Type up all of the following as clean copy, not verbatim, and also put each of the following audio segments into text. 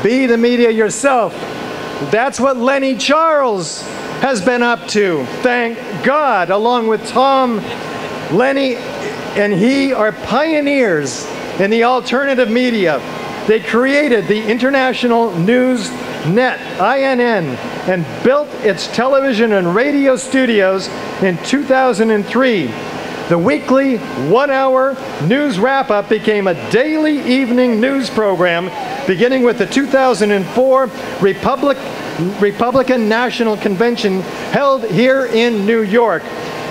Be the media yourself. That's what Lenny Charles has been up to. Thank God. Along with Tom, Lenny and he are pioneers in the alternative media. They created the International News Net, INN, and built its television and radio studios in 2003. The weekly one-hour news wrap-up became a daily evening news program, beginning with the 2004 Republican National Convention held here in New York,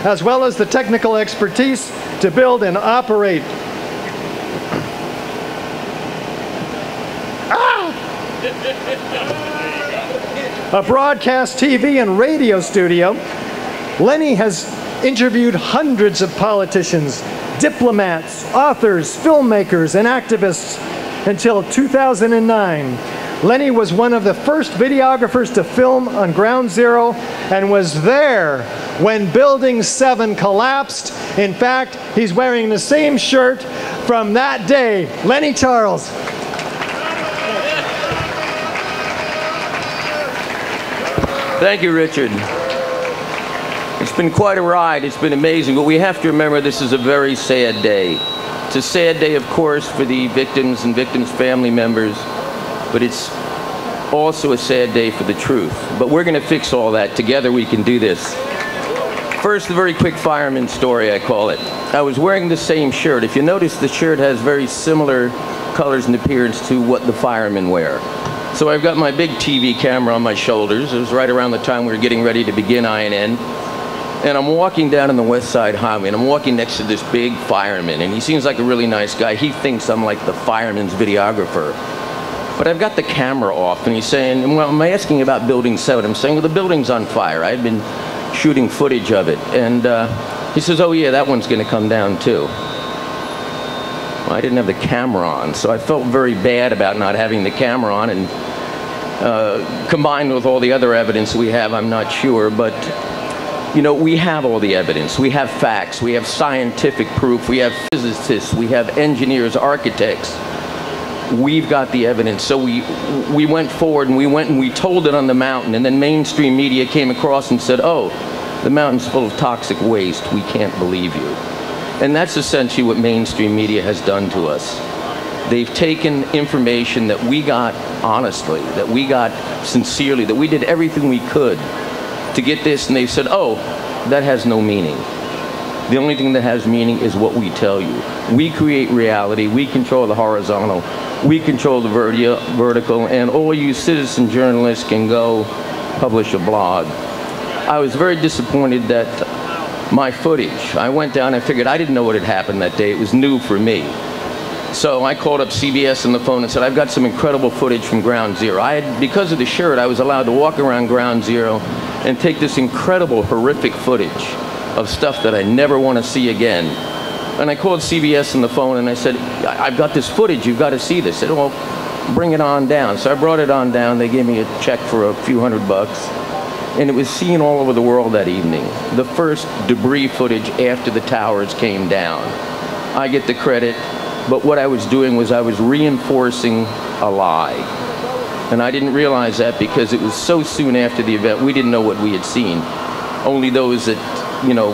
as well as the technical expertise to build and operate a broadcast TV and radio studio. Lenny has interviewed hundreds of politicians, diplomats, authors, filmmakers, and activists until 2009. Lenny was one of the first videographers to film on Ground Zero and was there when Building 7 collapsed. In fact, he's wearing the same shirt from that day. Lenny Charles. Thank you, Richard. It's been quite a ride. It's been amazing, but we have to remember this is a very sad day. It's a sad day, of course, for the victims and victims' family members, but it's also a sad day for the truth. But we're going to fix all that. Together we can do this. First, the very quick fireman story, I call it. I was wearing the same shirt. If you notice, the shirt has very similar colors and appearance to what the firemen wear. So I've got my big TV camera on my shoulders. It was right around the time we were getting ready to begin INN. And I'm walking down on the West Side Highway, and I'm walking next to this big fireman, and he seems like a really nice guy. He thinks I'm like the fireman's videographer. But I've got the camera off, and he's saying, well, I'm asking about Building 7. I'm saying, well, the building's on fire. I've been shooting footage of it. And he says, oh, yeah, that one's going to come down, too. Well, I didn't have the camera on, so I felt very bad about not having the camera on, and combined with all the other evidence we have, I'm not sure, but you know, we have all the evidence. We have facts. We have scientific proof. We have physicists. We have engineers, architects. We've got the evidence. So we went forward and we told it on the mountain, and then mainstream media came across and said, oh, the mountain's full of toxic waste. We can't believe you. And that's essentially what mainstream media has done to us. They've taken information that we got honestly, that we got sincerely, that we did everything we could to get this, and they've said, oh, that has no meaning. The only thing that has meaning is what we tell you. We create reality, we control the horizontal, we control the vertical, and all you citizen journalists can go publish a blog. I was very disappointed that my footage, I went down and figured I didn't know what had happened that day. It was new for me. So I called up CBS on the phone and said, I've got some incredible footage from Ground Zero. Because of the shirt, I was allowed to walk around Ground Zero and take this incredible, horrific footage of stuff that I never want to see again. And I called CBS on the phone and I said, I've got this footage, you've got to see this. They said, well, bring it on down. So I brought it on down. They gave me a check for a few $100. And it was seen all over the world that evening. The first debris footage after the towers came down. I get the credit. But what I was doing was I was reinforcing a lie. And I didn't realize that because it was so soon after the event, we didn't know what we had seen. Only those that, you know,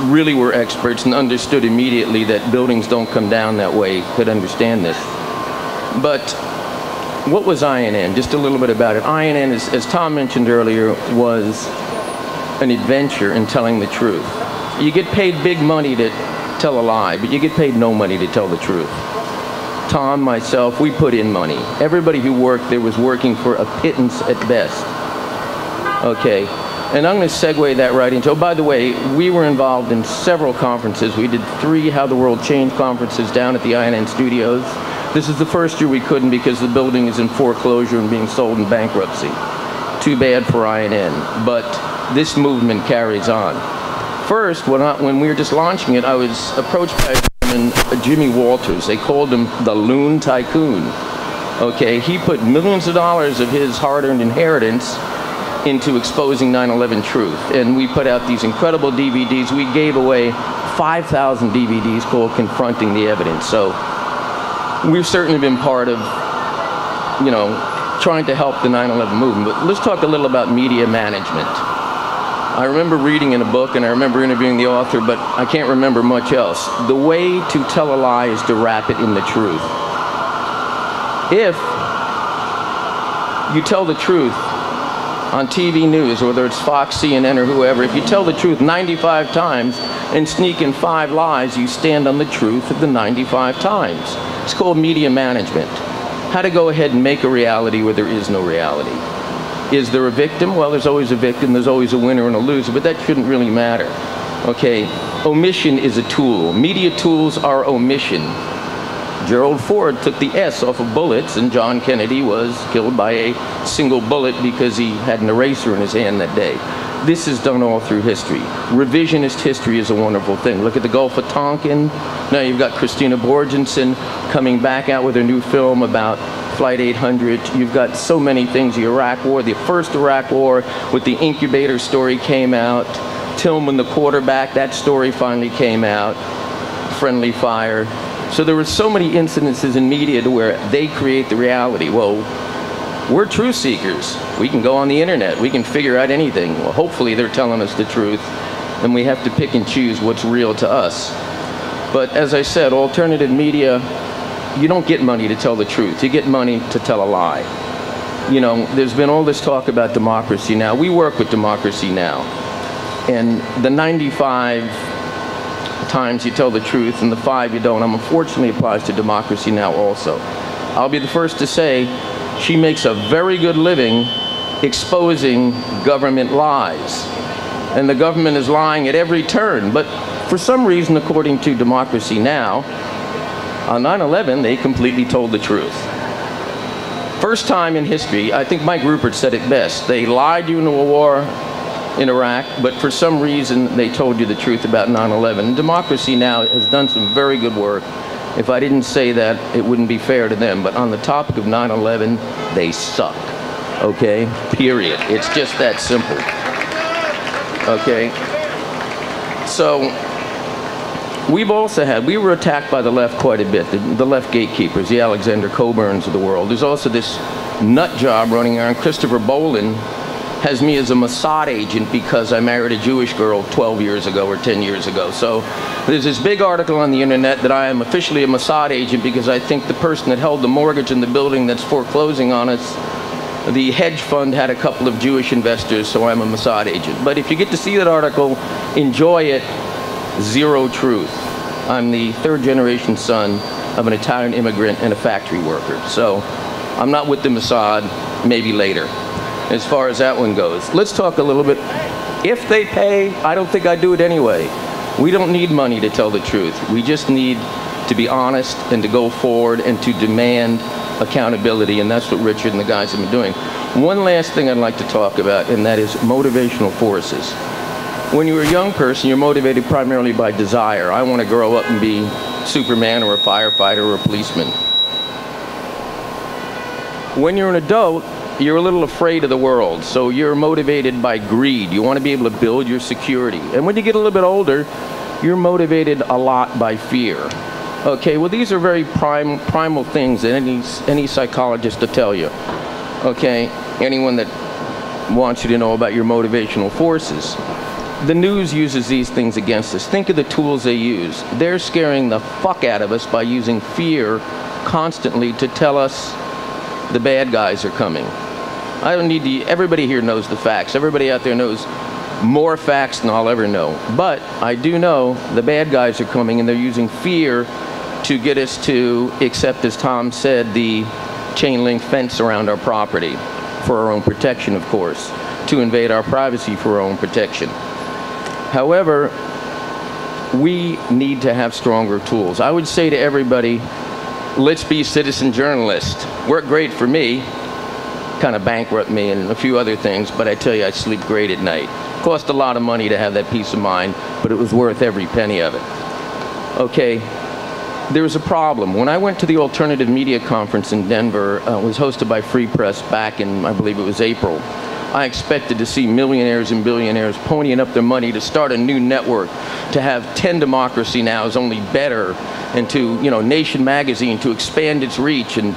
really were experts and understood immediately that buildings don't come down that way could understand this. But what was INN? Just a little bit about it. INN, as Tom mentioned earlier, was an adventure in telling the truth. You get paid big money to tell a lie, but you get paid no money to tell the truth. Tom, myself, we put in money. Everybody who worked there was working for a pittance at best. Okay, and I'm going to segue that right into, oh, by the way, we were involved in several conferences. We did 3 How the World Changed conferences down at the INN studios. This is the first year we couldn't because the building is in foreclosure and being sold in bankruptcy. Too bad for INN, but this movement carries on. First, when we were just launching it, I was approached by a gentleman, Jimmy Walters. They called him the Loon Tycoon. Okay, he put millions of dollars of his hard-earned inheritance into exposing 9/11 truth. And we put out these incredible DVDs. We gave away 5,000 DVDs called Confronting the Evidence. So we've certainly been part of, you know, trying to help the 9/11 movement. But let's talk a little about media management. I remember reading in a book, and I remember interviewing the author, but I can't remember much else. The way to tell a lie is to wrap it in the truth. If you tell the truth on TV news, whether it's Fox, CNN, or whoever, if you tell the truth 95 times and sneak in 5 lies, you stand on the truth of the 95 times. It's called media management. How to go ahead and make a reality where there is no reality. Is there a victim? Well, there's always a victim. There's always a winner and a loser, but that shouldn't really matter. Okay, omission is a tool. Media tools are omission. Gerald Ford took the S off of bullets, and John Kennedy was killed by a single bullet because he had an eraser in his hand that day. This is done all through history. Revisionist history is a wonderful thing. Look at the Gulf of Tonkin. Now you've got Christina Borgensen coming back out with her new film about Flight 800. You've got so many things. The Iraq War, the first Iraq War with the incubator story came out. Tillman, the quarterback, that story finally came out. Friendly fire. So there were so many incidences in media to where they create the reality. Well, we're truth seekers. We can go on the internet. We can figure out anything. Well, hopefully they're telling us the truth, and we have to pick and choose what's real to us. But as I said, alternative media, you don't get money to tell the truth. You get money to tell a lie. You know, there's been all this talk about Democracy Now! We work with Democracy Now! And the 95 times you tell the truth and the 5 you don't, unfortunately applies to Democracy Now! Also. I'll be the first to say she makes a very good living exposing government lies. And the government is lying at every turn. But for some reason, according to Democracy Now!, on 9/11, they completely told the truth. First time in history, I think Mike Rupert said it best. They lied you into a war in Iraq, but for some reason, they told you the truth about 9/11. Democracy Now! Has done some very good work. If I didn't say that, it wouldn't be fair to them. But on the topic of 9/11, they suck. Okay? Period. It's just that simple. Okay? So, we've also had, we were attacked by the left quite a bit, the left gatekeepers, the Alexander Coburns of the world. There's also this nut job running around. Christopher Bolin has me as a Mossad agent because I married a Jewish girl 12 years ago or 10 years ago. So there's this big article on the internet that I am officially a Mossad agent because I think the person that held the mortgage in the building that's foreclosing on us, the hedge fund had a couple of Jewish investors, so I'm a Mossad agent. But if you get to see that article, enjoy it. Zero truth. I'm the 3rd generation son of an Italian immigrant and a factory worker. So I'm not with the Mossad, maybe later, as far as that one goes. Let's talk a little bit. If they pay, I don't think I'd do it anyway. We don't need money to tell the truth. We just need to be honest and to go forward and to demand accountability, and that's what Richard and the guys have been doing. One last thing I'd like to talk about, and that is motivational forces. When you're a young person, you're motivated primarily by desire. I want to grow up and be Superman or a firefighter or a policeman. When you're an adult, you're a little afraid of the world, so you're motivated by greed. You want to be able to build your security. And when you get a little bit older, you're motivated a lot by fear. Okay, well, these are very primal things that any psychologist will tell you. Okay, anyone that wants you to know about your motivational forces. The news uses these things against us. Think of the tools they use. They're scaring the fuck out of us by using fear constantly to tell us the bad guys are coming. I don't need to, everybody here knows the facts. Everybody out there knows more facts than I'll ever know. But I do know the bad guys are coming, and they're using fear to get us to accept, as Tom said, the chain link fence around our property for our own protection, of course, to invade our privacy for our own protection. However, we need to have stronger tools. I would say to everybody, let's be citizen journalists. Worked great for me, kind of bankrupt me and a few other things, but I tell you, I sleep great at night. Cost a lot of money to have that peace of mind, but it was worth every penny of it. Okay, there was a problem. When I went to the Alternative Media Conference in Denver, it was hosted by Free Press back in, I believe it was April. I expected to see millionaires and billionaires ponying up their money to start a new network, to have 10 Democracy Nows, only better, and to, you know, Nation Magazine to expand its reach. And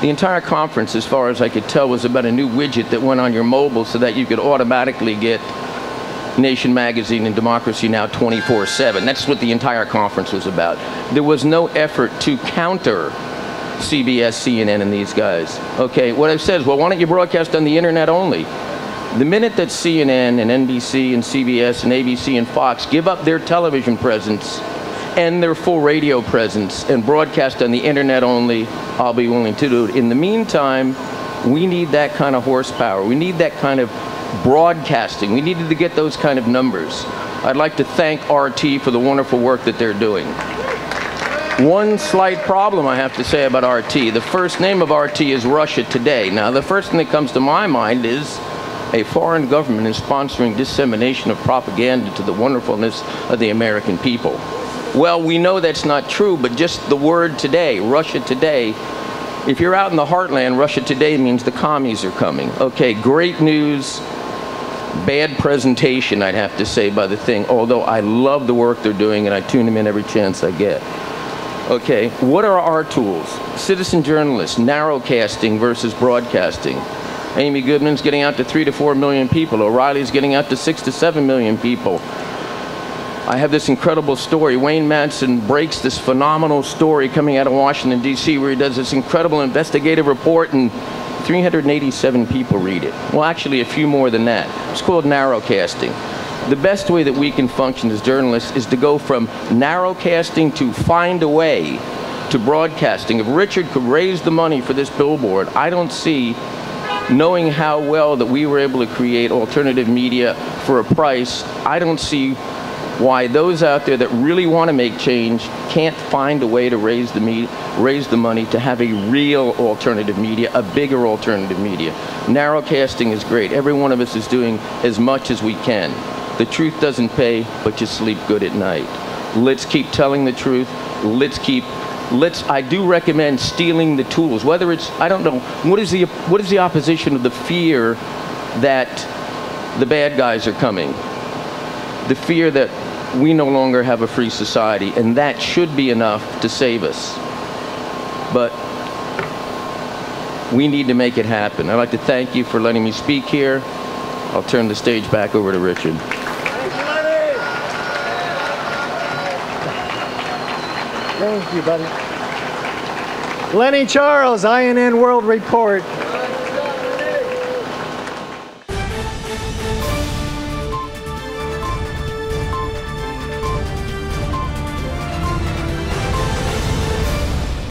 The entire conference, as far as I could tell, was about a new widget that went on your mobile so that you could automatically get Nation Magazine and Democracy Now! 24/7. That's what the entire conference was about. There was no effort to counter CBS, CNN, and these guys. Okay, what I've said is, well, why don't you broadcast on the internet only? The minute that CNN and NBC and CBS and ABC and Fox give up their television presence and their full radio presence and broadcast on the internet only, I'll be willing to do it. In the meantime, we need that kind of horsepower. We need that kind of broadcasting. We needed to get those kind of numbers. I'd like to thank RT for the wonderful work that they're doing. One slight problem I have to say about RT. The first name of RT is Russia Today. Now, the first thing that comes to my mind is a foreign government is sponsoring dissemination of propaganda to the wonderfulness of the American people. Well, we know that's not true, but just the word today, Russia Today, if you're out in the heartland, Russia Today means the commies are coming. Okay, great news, bad presentation, I'd have to say, by the thing, although I love the work they're doing and I tune them in every chance I get. Okay, what are our tools? Citizen journalists, narrowcasting versus broadcasting. Amy Goodman's getting out to 3 to 4 million people. O'Reilly's getting out to 6 to 7 million people. I have this incredible story. Wayne Madsen breaks this phenomenal story coming out of Washington, D.C., where he does this incredible investigative report, and 387 people read it. Well, actually, a few more than that. It's called narrowcasting. The best way that we can function as journalists is to go from narrowcasting to find a way to broadcasting. If Richard could raise the money for this billboard, I don't see, knowing how well that we were able to create alternative media for a price, I don't see why those out there that really want to make change can't find a way to raise the money to have a real alternative media, a bigger alternative media. Narrowcasting is great. Every one of us is doing as much as we can. The truth doesn't pay, but you sleep good at night. Let's keep telling the truth. I do recommend stealing the tools, whether it's, I don't know, what is the opposition of the fear that the bad guys are coming? The fear that we no longer have a free society, and that should be enough to save us. But we need to make it happen. I'd like to thank you for letting me speak here. I'll turn the stage back over to Richard. Thank you, buddy. Lenny Charles, INN World Report.